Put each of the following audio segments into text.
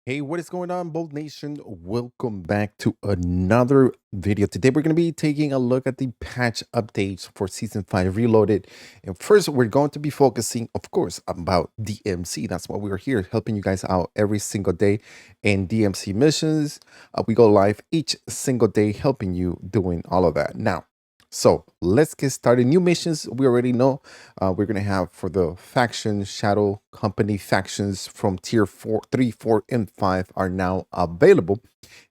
Hey, what is going on, Bold Nation? Welcome back to another video. Today, we're going to be taking a look at the patch updates for Season 5 Reloaded. And first, we're going to be focusing, of course, about DMC. That's why we're here, helping you guys out every single day in DMC missions. We go live each single day, helping you doing all of that. Now, so let's get started. New missions, we already know we're going to have for the faction shadow company factions from tier 4, 3, 4, and 5 are now available.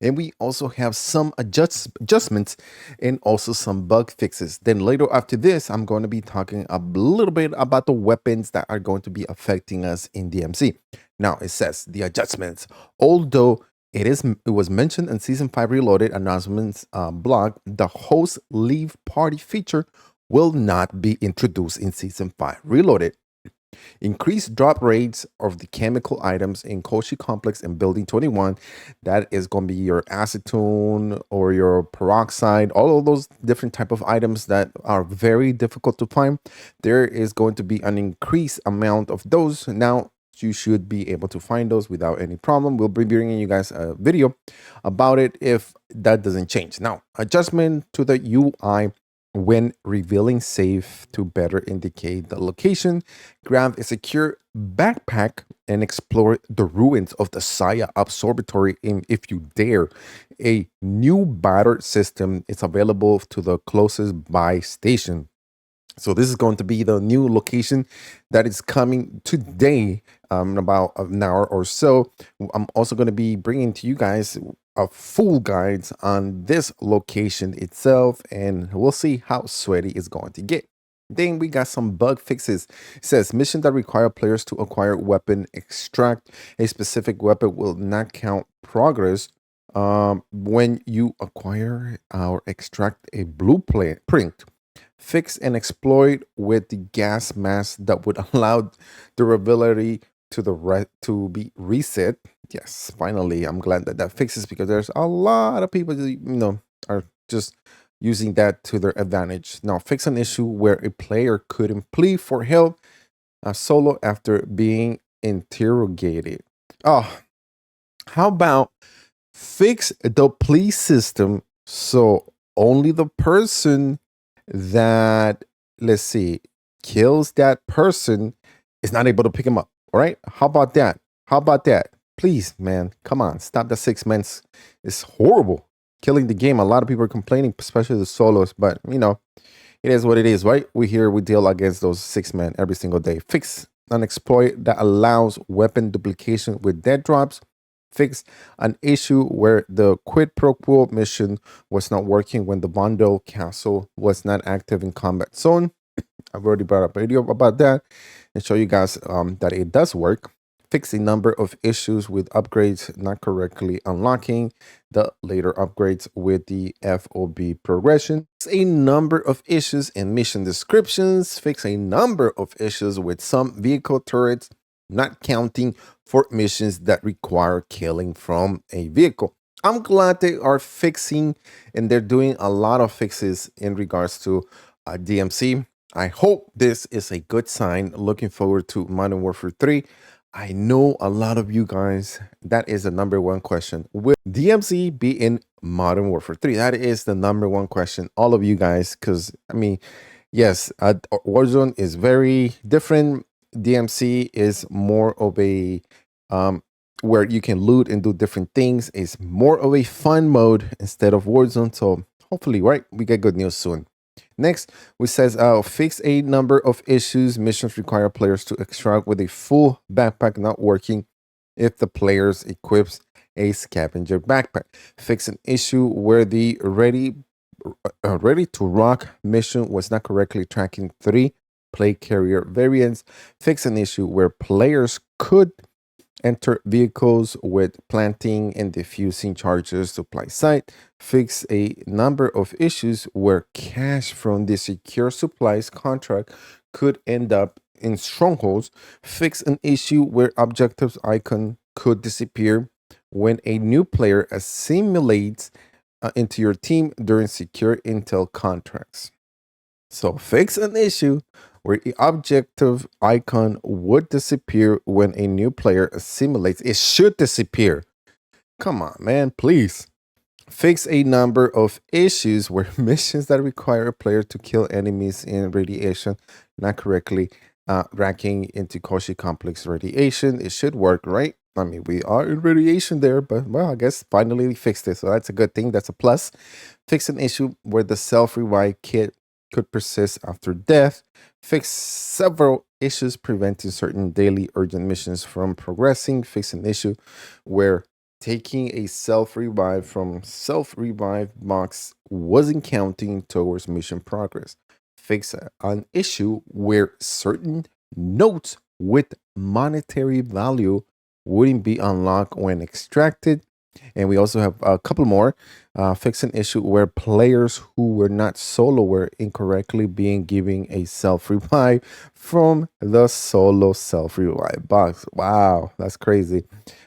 And we also have some adjustments and also some bug fixes. Then later after this, I'm going to be talking a little bit about the weapons that are going to be affecting us in DMC. Now it says the adjustments, although it was mentioned in Season 5 Reloaded announcements blog, the host leave party feature will not be introduced in Season 5 Reloaded. Increased drop rates of the chemical items in Koshi Complex and Building 21. That is going to be your acetone or your peroxide, all of those different type of items that are very difficult to find. There is going to be an increased amount of those. Now, you should be able to find those without any problem. We'll be bringing you guys a video about it if that doesn't change. Now, adjustment to the UI when revealing save to better indicate the location. Grab a secure backpack and explore the ruins of the Saya Observatory if you dare. A new Barter system is available to the closest buy station. So this is going to be the new location that is coming today in about an hour or so. I'm also going to be bringing to you guys a full guides on this location itself, and we'll see how sweaty it's going to get. Then we got some bug fixes. It says mission that require players to acquire weapon extract a specific weapon will not count progress when you acquire or extract a blueprint. Fix and exploit with the gas mask that would allow durability to be reset. Yes, finally, I'm glad that that fixes, because there's a lot of people that, are just using that to their advantage. Now, fix an issue where a player couldn't plead for help solo after being interrogated. Oh, how about fix the plea system so only the person that, let's see, kills that person is not able to pick him up. All right, how about that? How about that? Please, man, come on, stop the 6 months. It's horrible, killing the game. A lot of people are complaining, especially the solos, but it is what it is, right? We deal against those 6 men every single day. Fix an exploit that allows weapon duplication with dead drops. Fix an issue where the quid pro quo mission was not working when the Vondel castle was not active in combat zone. I've already brought up a video about that and show you guys that it does work. Fix a number of issues with upgrades not correctly unlocking the later upgrades with the FOB progression. Fix a number of issues in mission descriptions. Fix a number of issues with some vehicle turrets not counting for missions that require killing from a vehicle. I'm glad they are fixing, and they're doing a lot of fixes in regards to DMC. I hope this is a good sign. Looking forward to Modern Warfare 3. I know a lot of you guys, that is the number one question. Will DMC be in Modern Warfare 3? That is the number one question. All of you guys, because, yes, Warzone is very different. DMC is more of a where you can loot and do different things. It's more of a fun mode instead of Warzone. So hopefully, right, we get good news soon. Next, we says fix a number of issues. Missions require players to extract with a full backpack not working if the players equips a scavenger backpack. Fix an issue where the ready to rock mission was not correctly tracking 3 play carrier variants. Fix an issue where players could enter vehicles with planting and diffusing charges to supply site. Fix a number of issues where cash from the secure supplies contract could end up in strongholds. Fix an issue where objectives icon could disappear when a new player assimilates into your team during secure intel contracts. So fix an issue where the objective icon would disappear when a new player assimilates. It should disappear. Come on, man, please. Fix a number of issues where missions that require a player to kill enemies in radiation not correctly, racking into Koshi complex radiation. It should work, right? I mean, we are in radiation there, but well, I guess finally we fixed it. So that's a good thing. That's a plus. Fix an issue where the self revive kit could persist after death. Fix several issues preventing certain daily urgent missions from progressing. Fix an issue where taking a self revive from self revive box wasn't counting towards mission progress. Fix an issue where certain notes with monetary value wouldn't be unlocked when extracted. And we also have a couple more. Fix an issue where players who were not solo were incorrectly being given a self revive from the solo self revive box. Wow, that's crazy.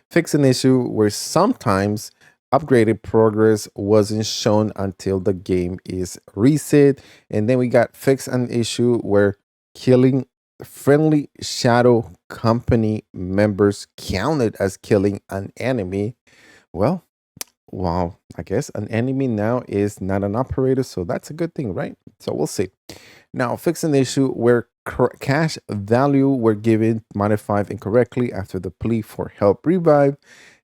Fix an issue where sometimes upgraded progress wasn't shown until the game is reset. And then we got fix an issue where killing friendly shadow company members counted as killing an enemy. Well, wow, I guess an enemy now is not an operator, so that's a good thing, right? So we'll see. Now, fix an issue where cash value were given modified incorrectly after the plea for help revive.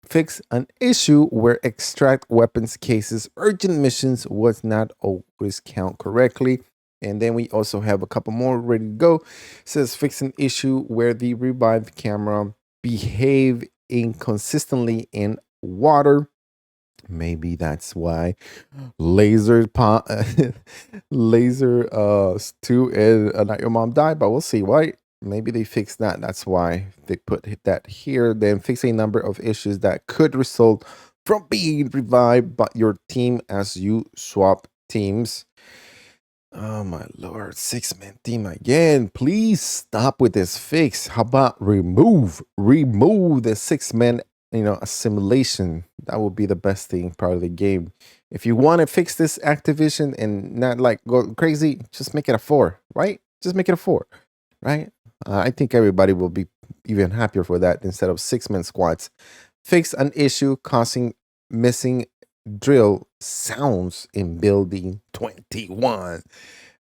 Fix an issue where extract weapons cases urgent missions was not always count correctly. And then we also have a couple more ready to go. It says fix an issue where the revived camera behave inconsistently in water. Maybe that's why laser stew and not your mom died, but we'll see. Why? Maybe they fixed that. That's why they put that here. Then fix a number of issues that could result from being revived by your team as you swap teams. Oh my lord, 6-man team again. Please stop with this fix. How about remove the 6-man, assimilation. That would be the best thing part of the game. If you want to fix this Activision and not like go crazy, just make it a 4, right? Just make it a 4, right? I think everybody will be even happier for that instead of 6-man squads. Fix an issue causing missing drill sounds in building 21.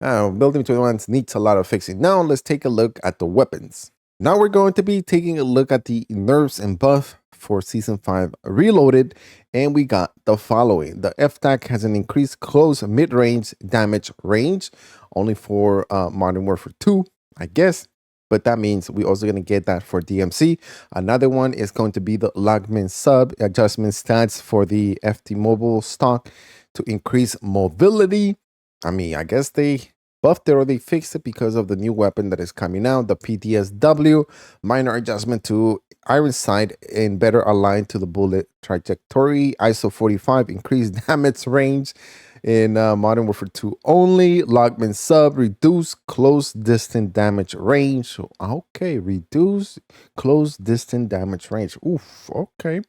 Building 21 needs a lot of fixing. Now let's take a look at the weapons. Now we're going to be taking a look at the nerfs and buff for Season 5 Reloaded, and we got the following. The FTAC has an increased close mid-range damage range, only for Modern Warfare 2, I guess. But that means we're also going to get that for DMZ. Another one is going to be the Logman sub adjustment stats for the FT mobile stock to increase mobility. I mean, I guess they buffed it or they fixed it because of the new weapon that is coming out, the PTSW. Minor adjustment to iron sight and better aligned to the bullet trajectory. ISO 45 increased damage range in Modern Warfare 2 only. Logman sub, reduce close distance damage range. Okay, reduce close distance damage range. Oof, okay.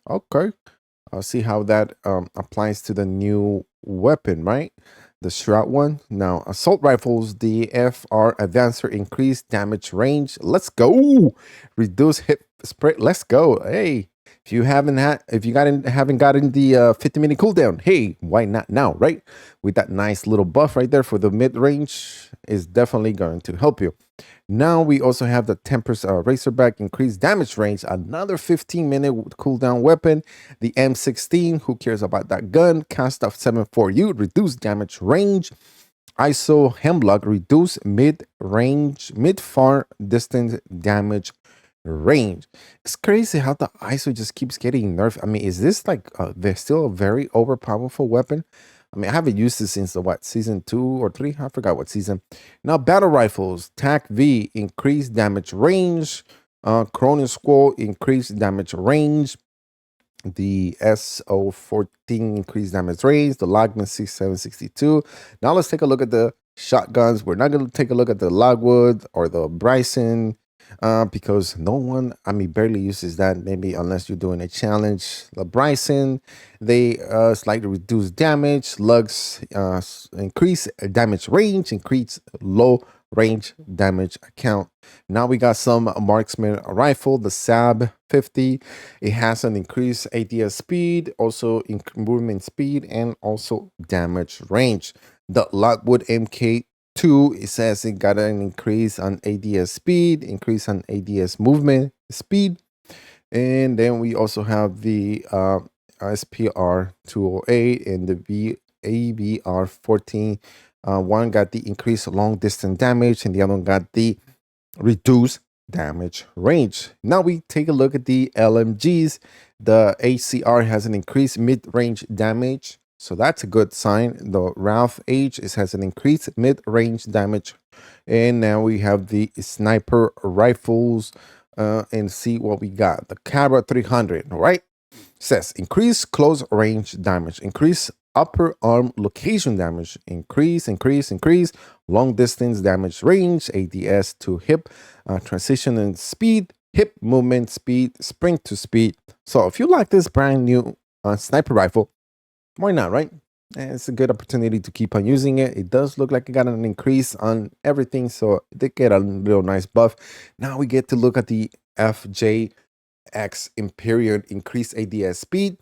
I'll see how that applies to the new weapon, right? The Shroud one. Now, assault rifles, the FR Advancer increased damage range. Let's go. Reduce hit spread. Let's go. Hey, if you haven't gotten the 50-minute cooldown, hey, why not now, right? With that nice little buff right there for the mid range is definitely going to help you. Now we also have the Tempest Razorback increased damage range, another 15-minute cooldown weapon. The M16, who cares about that gun? Cast of 7.4U, reduced damage range. ISO Hemlock, reduce mid-far distance damage range. It's crazy how the ISO just keeps getting nerfed. I mean, is this like they're still a very overpowerful weapon? I mean, I haven't used this since the season 2 or 3? I forgot what season. Now, battle rifles, TAC V, increased damage range. Cronin Squall, increased damage range. The SO14 increased damage range. The Logman 6762. Now let's take a look at the shotguns. We're not going to take a look at the Logwood or the Bryson, because no one, barely uses that, maybe unless you're doing a challenge. The Bryson, they slightly reduce damage. Lugs increase damage range, increase low range damage account. Now we got some marksman rifle, the SAB 50. It has an increased ADS speed, also movement speed, and also damage range. The Lockwood MK2, it says it got an increase on ADS speed, increase on ADS movement speed. And then we also have the SPR 208 and the AVR 14. One got the increased long distance damage, and the other one got the reduced damage range. Now we take a look at the LMGs. The HCR has an increased mid-range damage, so that's a good sign. The Ralph H has an increased mid-range damage. And now we have the sniper rifles and see what we got. The Cabra 300, right? Says increase close range damage, increase upper arm location damage, increase long distance damage range, ADS to hip, transition and speed, hip movement speed, sprint to speed. So if you like this brand new sniper rifle, why not, right? And it's a good opportunity to keep on using it. It does look like it got an increase on everything, so it did get a real nice buff. Now we get to look at the FJX Imperial increased ADS speed,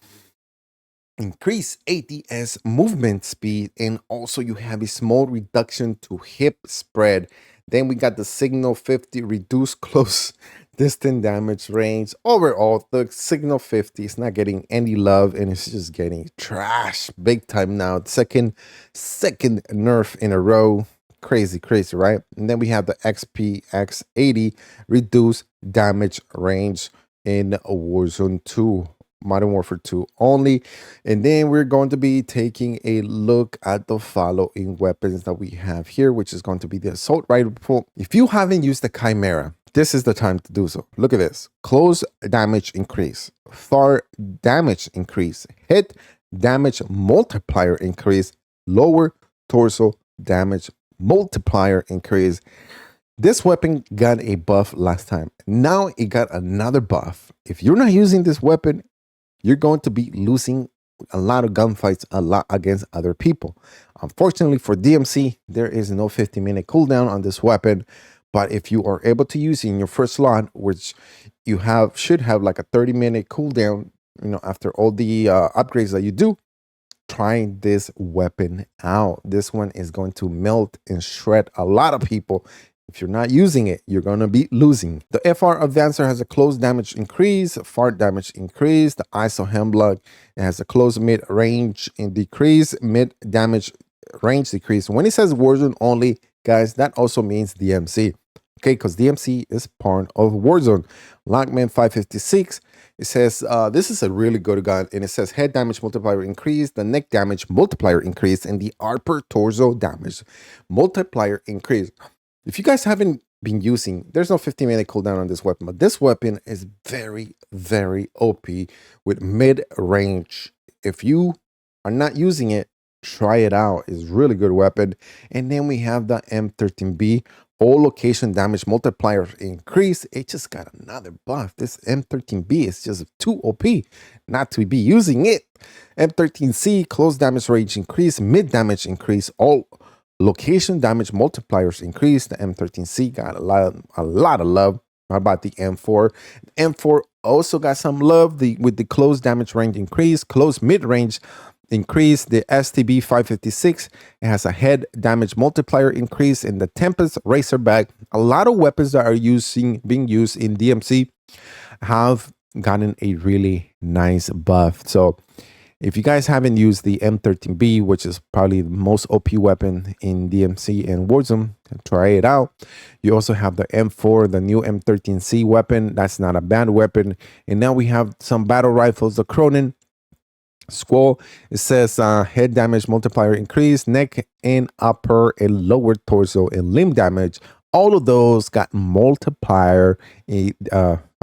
increase ADS movement speed, and also you have a small reduction to hip spread. Then we got the Signal 50 reduced close distance damage range. Overall, the Signal 50 is not getting any love, and it's just getting trash big time now. Second nerf in a row. Crazy, right? And then we have the XPX80 reduced damage range in Warzone 2. Modern Warfare 2 only. And then we're going to be taking a look at the following weapons that we have here, which is going to be the assault rifle. If you haven't used the Chimera, this is the time to do so. Look at this. Close damage increase, far damage increase, hit damage multiplier increase, lower torso damage multiplier increase. This weapon got a buff last time. Now it got another buff. If you're not using this weapon, you're going to be losing a lot of gunfights against other people. Unfortunately for DMC, there is no 50-minute cooldown on this weapon. But if you are able to use it in your first slot, which you should have like a 30-minute cooldown, after all the upgrades that you do, try this weapon out. This one is going to melt and shred a lot of people. If you're not using it, you're going to be losing. The FR Advancer has a close damage increase, far damage increase. The ISO Hemlock has a close mid-range decrease, mid-damage range decrease. When it says Warzone only, guys, that also means DMC. Okay, because DMC is part of Warzone. Lockman 556, it says, this is a really good gun, and it says head damage multiplier increase, the neck damage multiplier increase, and the upper torso damage multiplier increase. If you guys haven't been using, there's no 15-minute cooldown on this weapon, but this weapon is very, very OP with mid-range. If you are not using it, try it out. It's a really good weapon. And then we have the M13B. All location damage multiplier increase. It just got another buff. This M13B is just too OP not to be using it. M13C, close damage range increase, mid damage increase, all location damage multipliers increase. The M13C got a lot of love. How about the M4? M4 also got some love with the close damage range increase, close mid range increase. The STB 556, it has a head damage multiplier increase. In the Tempest Razorback, a lot of weapons that are being used in DMC have gotten a really nice buff. So if you guys haven't used the M13B, which is probably the most OP weapon in DMC and Warzone, try it out. You also have the M4, the new M13C weapon. That's not a bad weapon. And now we have some battle rifles, the Cronin Squall. It says head damage multiplier increase, neck and upper and lower torso and limb damage. All of those got multiplier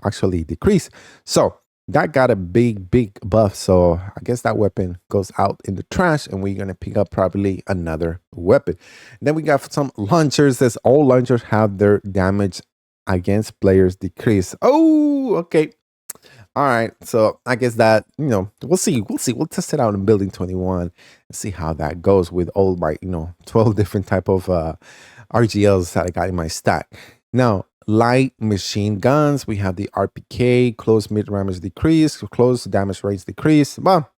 actually decrease. So that got a big buff. So I guess that weapon goes out in the trash, and we're gonna pick up probably another weapon. Then we got some launchers. Says all launchers have their damage against players decrease. Oh, okay. All right, so I guess that we'll see, we'll test it out in building 21 and see how that goes with all my 12 different type of RGLs that I got in my stack. Now, light machine guns, we have the RPK, close mid damage decrease, close damage range decrease. Well,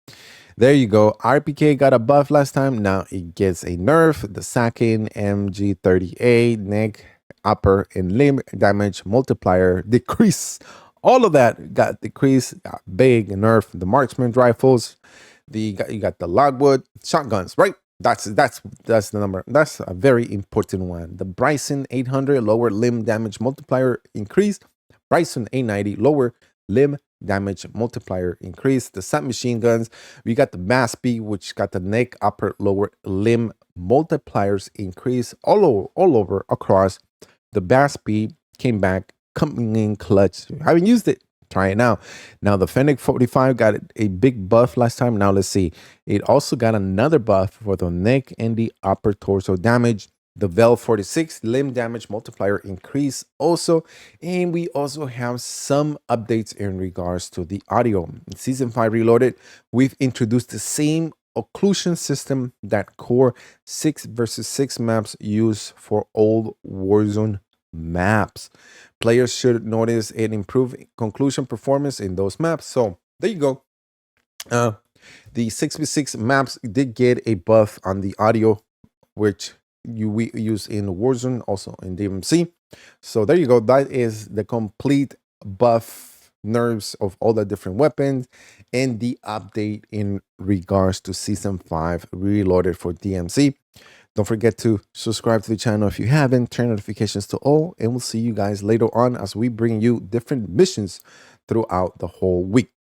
there you go. RPK got a buff last time. Now it gets a nerf. The Sakin MG38 neck, upper, and limb damage multiplier decrease. All of that got decreased, got big nerf. The marksman rifles, you got the logwood shotguns, right? That's the number. That's a very important one. The Bryson 800 lower limb damage multiplier increase. Bryson 890 lower limb damage multiplier increase. The submachine guns, we got the Maspy, which got the neck, upper, lower limb multipliers increase all over across. The Maspy came back coming in clutch. I haven't used it. Try it now. Now the Fennec 45 got a big buff last time. Now let's see. It also got another buff for the neck and the upper torso damage. The Vel 46 limb damage multiplier increase also. And we also have some updates in regards to the audio. In Season 5 Reloaded, we've introduced the same occlusion system that core 6 versus 6 maps use for old Warzone maps. Players should notice an improved conclusion performance in those maps. So there you go. The 6v6 maps did get a buff on the audio, which we use in Warzone, also in DMZ. So there you go. That is the complete buff nerfs of all the different weapons and the update in regards to Season 5 Reloaded for DMZ. Don't forget to subscribe to the channel if you haven't, turn notifications to all, and we'll see you guys later on as we bring you different missions throughout the whole week.